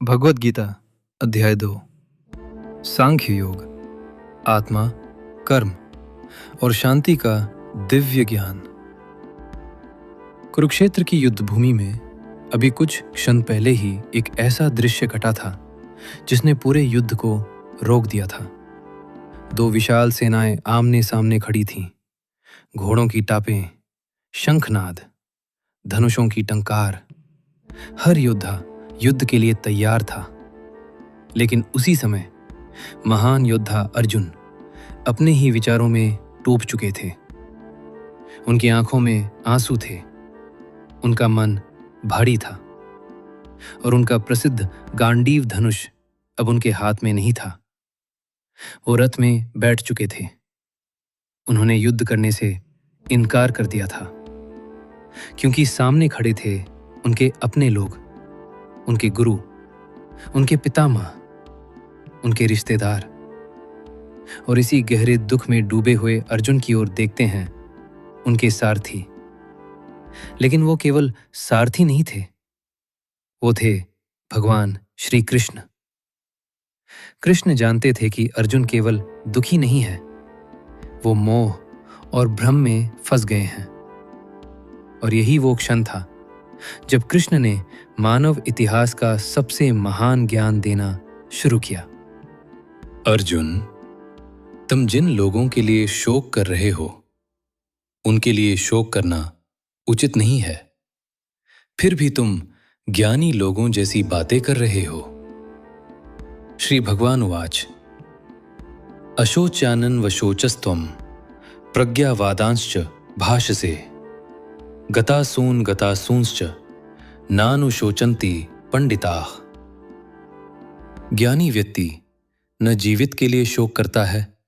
भगवद गीता अध्याय 2 सांख्य योग, आत्मा, कर्म और शांति का दिव्य ज्ञान। कुरुक्षेत्र की युद्ध भूमि में अभी कुछ क्षण पहले ही एक ऐसा दृश्य घटा था जिसने पूरे युद्ध को रोक दिया था। दो विशाल सेनाएं आमने सामने खड़ी थीं। घोड़ों की टापें, शंखनाद, धनुषों की टंकार। हर योद्धा युद्ध के लिए तैयार था। लेकिन उसी समय महान योद्धा अर्जुन अपने ही विचारों में डूब चुके थे। उनकी आंखों में आंसू थे, उनका मन भारी था और उनका प्रसिद्ध गांडीव धनुष अब उनके हाथ में नहीं था। वो रथ में बैठ चुके थे। उन्होंने युद्ध करने से इनकार कर दिया था क्योंकि सामने खड़े थे उनके अपने लोग, उनके गुरु, उनके पितामह, उनके रिश्तेदार। और इसी गहरे दुख में डूबे हुए अर्जुन की ओर देखते हैं उनके सारथी। लेकिन वो केवल सारथी नहीं थे, वो थे भगवान श्री कृष्ण। कृष्ण जानते थे कि अर्जुन केवल दुखी नहीं है, वो मोह और भ्रम में फंस गए हैं। और यही वो क्षण था जब कृष्ण ने मानव इतिहास का सबसे महान ज्ञान देना शुरू किया। अर्जुन, तुम जिन लोगों के लिए शोक कर रहे हो उनके लिए शोक करना उचित नहीं है। फिर भी तुम ज्ञानी लोगों जैसी बातें कर रहे हो। श्री भगवान उवाच, अशोच्यानन वशोचस्त्वं प्रज्ञावादांश्च भाषसे गतासून गतासूंश्च नानुशोचन्ति पंडिताः। ज्ञानी व्यक्ति न जीवित के लिए शोक करता है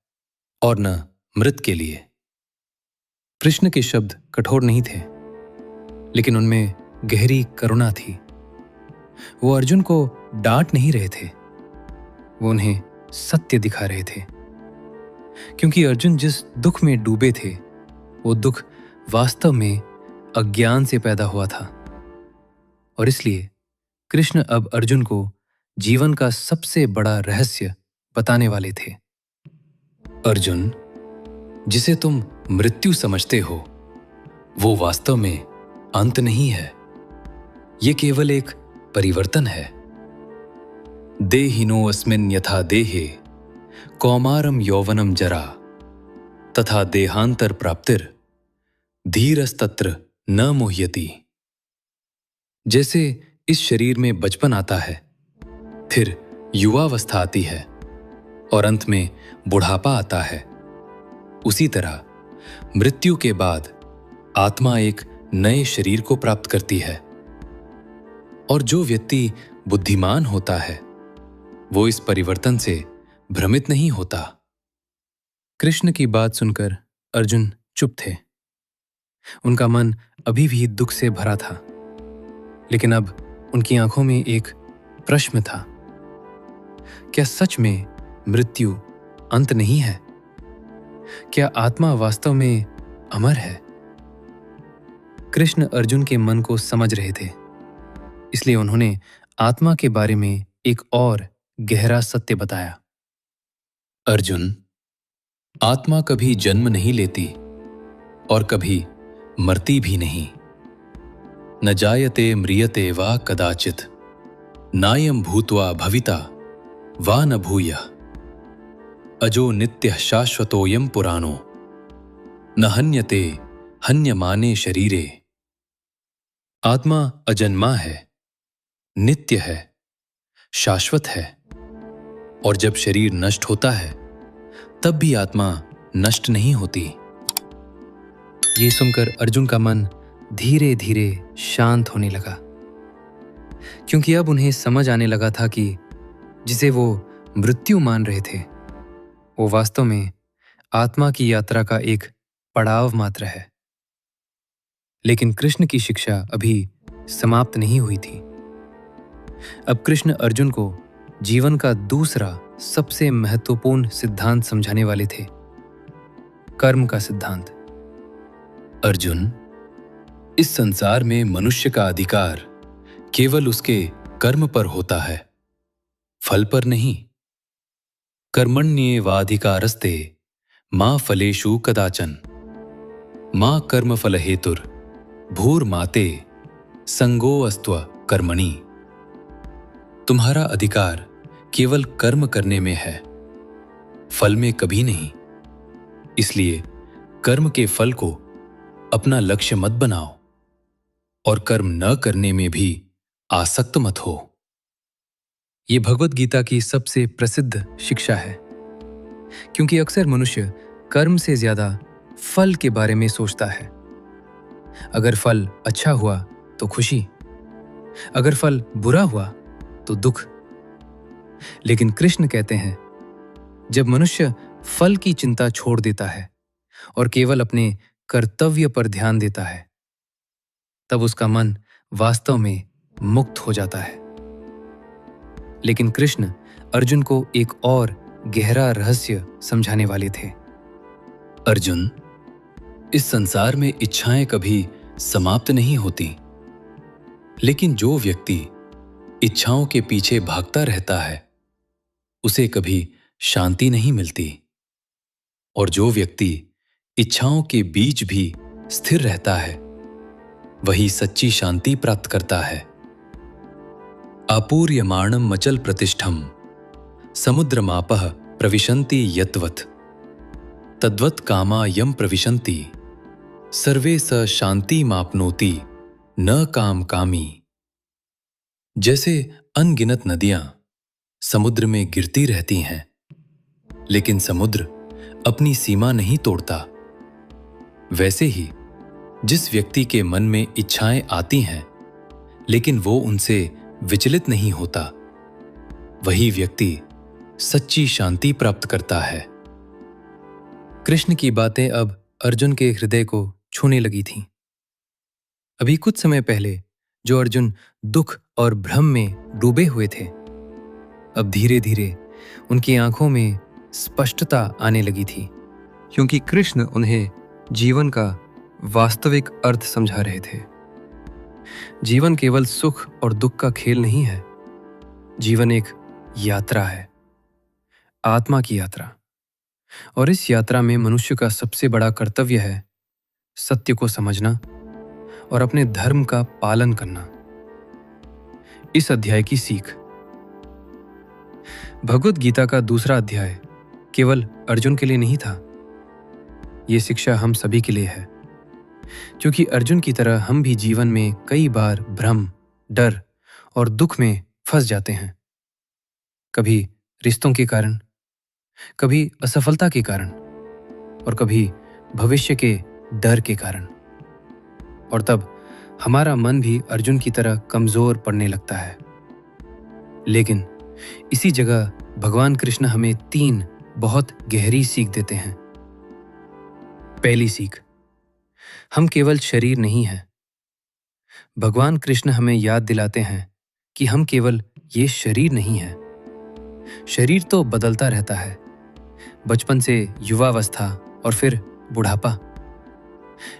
और न मृत के लिए। कृष्ण के शब्द कठोर नहीं थे, लेकिन उनमें गहरी करुणा थी। वो अर्जुन को डांट नहीं रहे थे, वो उन्हें सत्य दिखा रहे थे। क्योंकि अर्जुन जिस दुख में डूबे थे वो दुख वास्तव में अज्ञान से पैदा हुआ था। और इसलिए कृष्ण अब अर्जुन को जीवन का सबसे बड़ा रहस्य बताने वाले थे। अर्जुन, जिसे तुम मृत्यु समझते हो वो वास्तव में अंत नहीं है। ये केवल एक परिवर्तन है। देहिनो अस्मिन् यथा देहे कौमारम यौवनम जरा तथा देहांतर प्राप्तिर धीरस्तत्र न मोह्यति। जैसे इस शरीर में बचपन आता है, फिर युवावस्था आती है और अंत में बुढ़ापा आता है, उसी तरह मृत्यु के बाद आत्मा एक नए शरीर को प्राप्त करती है। और जो व्यक्ति बुद्धिमान होता है वो इस परिवर्तन से भ्रमित नहीं होता। कृष्ण की बात सुनकर अर्जुन चुप थे। उनका मन अभी भी दुख से भरा था, लेकिन अब उनकी आंखों में एक प्रश्न था। क्या सच में मृत्यु अंत नहीं है? क्या आत्मा वास्तव में अमर है? कृष्ण अर्जुन के मन को समझ रहे थे, इसलिए उन्होंने आत्मा के बारे में एक और गहरा सत्य बताया। अर्जुन, आत्मा कभी जन्म नहीं लेती और कभी मरती भी नहीं। न जायते म्रियते वा कदाचित नायं भूत्वा भविता वा न भूयः अजो नित्यः शाश्वतोऽयं पुराणो न हन्यते हन्यमाने शरीरे। आत्मा अजन्मा है, नित्य है, शाश्वत है। और जब शरीर नष्ट होता है तब भी आत्मा नष्ट नहीं होती। ये सुनकर अर्जुन का मन धीरे धीरे शांत होने लगा, क्योंकि अब उन्हें समझ आने लगा था कि जिसे वो मृत्यु मान रहे थे वो वास्तव में आत्मा की यात्रा का एक पड़ाव मात्र है। लेकिन कृष्ण की शिक्षा अभी समाप्त नहीं हुई थी। अब कृष्ण अर्जुन को जीवन का दूसरा सबसे महत्वपूर्ण सिद्धांत समझाने वाले थे, कर्म का सिद्धांत। अर्जुन, इस संसार में मनुष्य का अधिकार केवल उसके कर्म पर होता है। फल पर नहीं। कर्मण्येवाधिकारस्ते मा फलेषु कदाचन मा कर्मफल हेतुर भूर्माते संगोऽस्त्व कर्मणि। तुम्हारा अधिकार केवल कर्म करने में है, फल में कभी नहीं। इसलिए कर्म के फल को अपना लक्ष्य मत बनाओ और कर्म न करने में भी आसक्त मत हो। ये भगवत गीता की सबसे प्रसिद्ध शिक्षा है, क्योंकि अक्सर मनुष्य कर्म से ज्यादा फल के बारे में सोचता है। अगर फल अच्छा हुआ तो खुशी, अगर फल बुरा हुआ तो दुख। लेकिन कृष्ण कहते हैं, जब मनुष्य फल की चिंता छोड़ देता है और केवल अपने कर्तव्य पर ध्यान देता है, तब उसका मन वास्तव में मुक्त हो जाता है। लेकिन कृष्ण अर्जुन को एक और गहरा रहस्य समझाने वाले थे। अर्जुन, इस संसार में इच्छाएं कभी समाप्त नहीं होती, लेकिन जो व्यक्ति इच्छाओं के पीछे भागता रहता है उसे कभी शांति नहीं मिलती, और जो व्यक्ति इच्छाओं के बीच भी स्थिर रहता है वही सच्ची शांति प्राप्त करता है। आपूर्यमाणम मचल प्रतिष्ठम समुद्रमापः प्रविशन्ति यत्वत् तद्वत् कामा यम प्रविशन्ति सर्वे स शांति मापनोति न काम कामी। जैसे अनगिनत नदियां समुद्र में गिरती रहती हैं, लेकिन समुद्र अपनी सीमा नहीं तोड़ता, वैसे ही जिस व्यक्ति के मन में इच्छाएं आती हैं लेकिन वो उनसे विचलित नहीं होता, वही व्यक्ति सच्ची शांति प्राप्त करता है। कृष्ण की बातें अब अर्जुन के हृदय को छूने लगी थीं। अभी कुछ समय पहले जो अर्जुन दुख और भ्रम में डूबे हुए थे, अब धीरे धीरे उनकी आंखों में स्पष्टता आने लगी थी, क्योंकि कृष्ण उन्हें जीवन का वास्तविक अर्थ समझा रहे थे। जीवन केवल सुख और दुख का खेल नहीं है। जीवन एक यात्रा है, आत्मा की यात्रा। और इस यात्रा में मनुष्य का सबसे बड़ा कर्तव्य है सत्य को समझना और अपने धर्म का पालन करना। इस अध्याय की सीख। भगवत गीता का दूसरा अध्याय केवल अर्जुन के लिए नहीं था। ये शिक्षा हम सभी के लिए है, क्योंकि अर्जुन की तरह हम भी जीवन में कई बार भ्रम, डर और दुख में फंस जाते हैं। कभी रिश्तों के कारण, कभी असफलता के कारण और कभी भविष्य के डर के कारण। और तब हमारा मन भी अर्जुन की तरह कमजोर पड़ने लगता है। लेकिन इसी जगह भगवान कृष्ण हमें 3 बहुत गहरी सीख देते हैं। पहली सीख, हम केवल शरीर नहीं हैं। भगवान कृष्ण हमें याद दिलाते हैं कि हम केवल ये शरीर नहीं हैं। शरीर तो बदलता रहता है, बचपन से युवावस्था और फिर बुढ़ापा।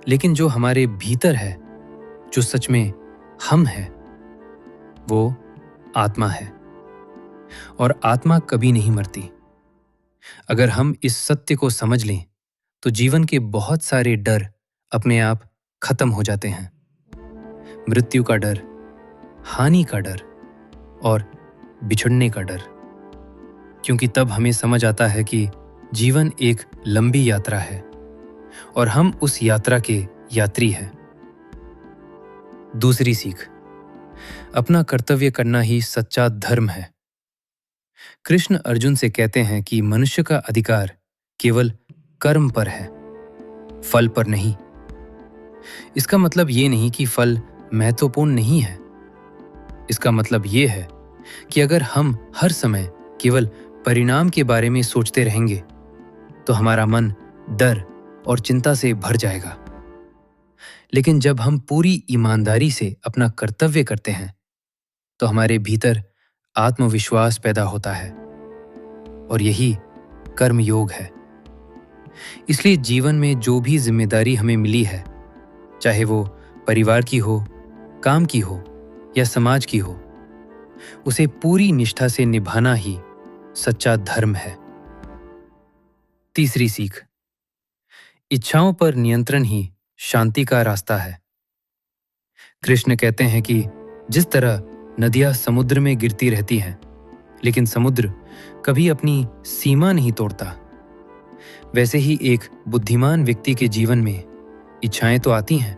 लेकिन जो हमारे भीतर है, जो सच में हम हैं, वो आत्मा है। और आत्मा कभी नहीं मरती। अगर हम इस सत्य को समझ लें तो जीवन के बहुत सारे डर अपने आप खत्म हो जाते हैं। मृत्यु का डर, हानि का डर और बिछड़ने का डर। क्योंकि तब हमें समझ आता है कि जीवन एक लंबी यात्रा है और हम उस यात्रा के यात्री हैं। दूसरी सीख, अपना कर्तव्य करना ही सच्चा धर्म है। कृष्ण अर्जुन से कहते हैं कि मनुष्य का अधिकार केवल कर्म पर है, फल पर नहीं। इसका मतलब ये नहीं कि फल महत्वपूर्ण नहीं है। इसका मतलब ये है कि अगर हम हर समय केवल परिणाम के बारे में सोचते रहेंगे तो हमारा मन डर और चिंता से भर जाएगा। लेकिन जब हम पूरी ईमानदारी से अपना कर्तव्य करते हैं तो हमारे भीतर आत्मविश्वास पैदा होता है, और यही कर्म योग है। इसलिए जीवन में जो भी जिम्मेदारी हमें मिली है, चाहे वो परिवार की हो, काम की हो या समाज की हो, उसे पूरी निष्ठा से निभाना ही सच्चा धर्म है। तीसरी सीख, इच्छाओं पर नियंत्रण ही शांति का रास्ता है। कृष्ण कहते हैं कि जिस तरह नदियां समुद्र में गिरती रहती हैं, लेकिन समुद्र कभी अपनी सीमा नहीं तोड़ता, वैसे ही एक बुद्धिमान व्यक्ति के जीवन में इच्छाएं तो आती हैं,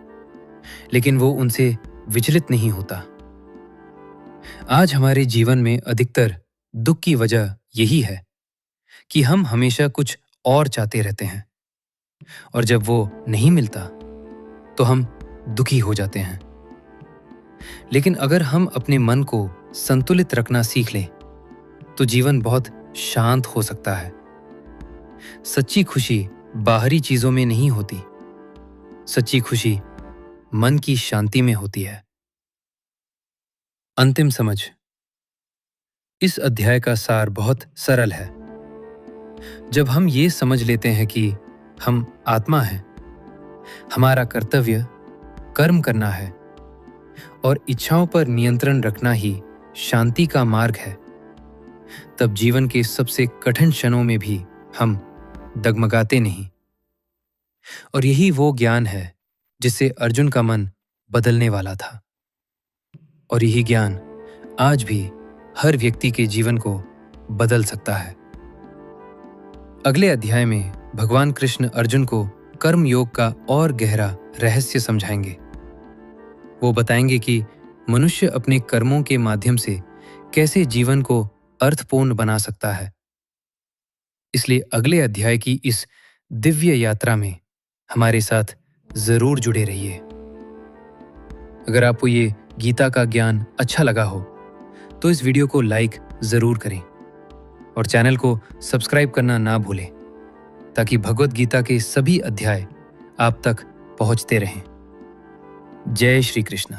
लेकिन वो उनसे विचलित नहीं होता। आज हमारे जीवन में अधिकतर दुख की वजह यही है कि हम हमेशा कुछ और चाहते रहते हैं, और जब वो नहीं मिलता तो हम दुखी हो जाते हैं। लेकिन अगर हम अपने मन को संतुलित रखना सीख लें तो जीवन बहुत शांत हो सकता है। सच्ची खुशी बाहरी चीजों में नहीं होती, सच्ची खुशी मन की शांति में होती है। अंतिम समझ, इस अध्याय का सार बहुत सरल है। जब हम ये समझ लेते हैं कि हम आत्मा हैं, हमारा कर्तव्य कर्म करना है और इच्छाओं पर नियंत्रण रखना ही शांति का मार्ग है, तब जीवन के सबसे कठिन क्षणों में भी हम डगमगाते नहीं। और यही वो ज्ञान है जिससे अर्जुन का मन बदलने वाला था। और यही ज्ञान आज भी हर व्यक्ति के जीवन को बदल सकता है। अगले अध्याय में भगवान कृष्ण अर्जुन को कर्म योग का और गहरा रहस्य समझाएंगे। वो बताएंगे कि मनुष्य अपने कर्मों के माध्यम से कैसे जीवन को अर्थपूर्ण बना सकता है। इसलिए अगले अध्याय की इस दिव्य यात्रा में हमारे साथ जरूर जुड़े रहिए। अगर आपको ये गीता का ज्ञान अच्छा लगा हो तो इस वीडियो को लाइक जरूर करें और चैनल को सब्सक्राइब करना ना भूलें, ताकि भगवत गीता के सभी अध्याय आप तक पहुंचते रहें। जय श्री कृष्ण।